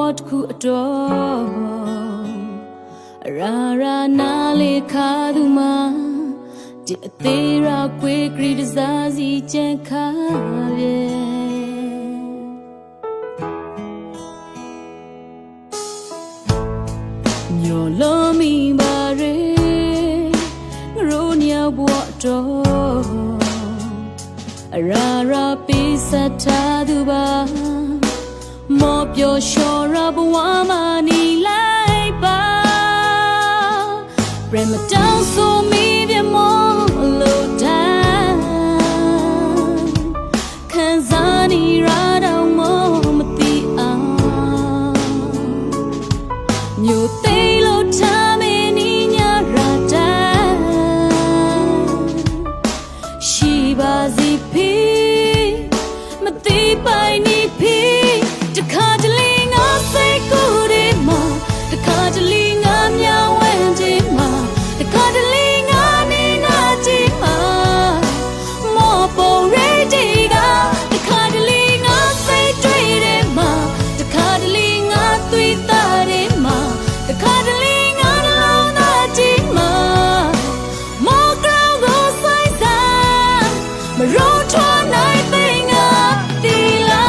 ပေါ်တစ်ခုတော့ရာနာလေခါသူမှာဒီအသေးရာကွေဂရီတစားစီချန်ခါပြေညောလုံးမိပါရေငရိုးညောဘွားတော့ရာပေးဆက်ထားသူပါမောပြောလျှော်ရဘဝမှာနေလိုက်ပါပြမတောင်းဆိုမိပြမောလို့တိုင်းခံစားနေရတော့မသိအောင်မြို့သိလို့ထားမနေညရတိုင်းရှိပါစီဖေးမသိပိုင်နေဖေးတခါတလေငါစိတ်ကိုယ်တွေမှာတခါတလေငါမြောင်းဝဲခြင်းမှာတခါတလေငါနေငါကြည့်မှာမောပေါ်ရဲတီကတခါတလေငါစိတ်တွေ့တယ်မှာတခါတလေငါသွေးသားတယ်မှာတခါတလေငါနှလုံးသားကြည့်မှာမောကောင်းကိုဆိုင်စားမရောထွားနိုင်တဲ့ငါတီလာ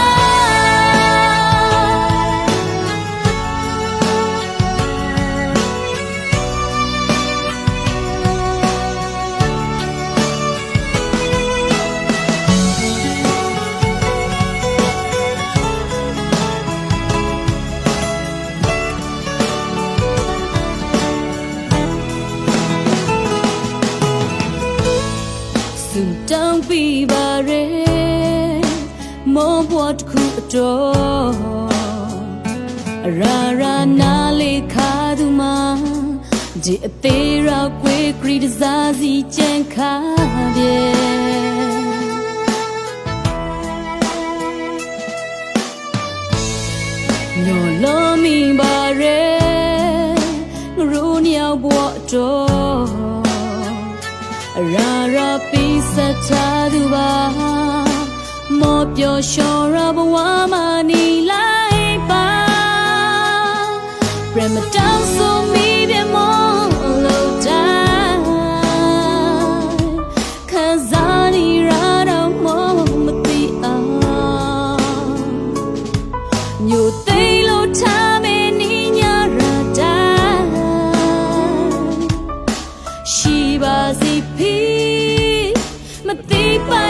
တောင်းပြီးပါရဲမောဘွားတစ်ခုတော့ရာနာလေးခါသူမှာဒီအသေးရာကွေဂရီတစားစီကြံခါပြေညောလုံးမိပါရဲငရိုးညောဘွားတော့ရာပေးဆက်ထားသူပါမောပြောလျှော်ရဘဝမှာနေလိုက်ပါပြမတောင်းဆိုမိပြမောလို့တိုင်းခံစားနေရတော့မသိအောင်မြို့သိလို့ထားမနေညရတိုင်းရှိပါစီဖေးမသိပါ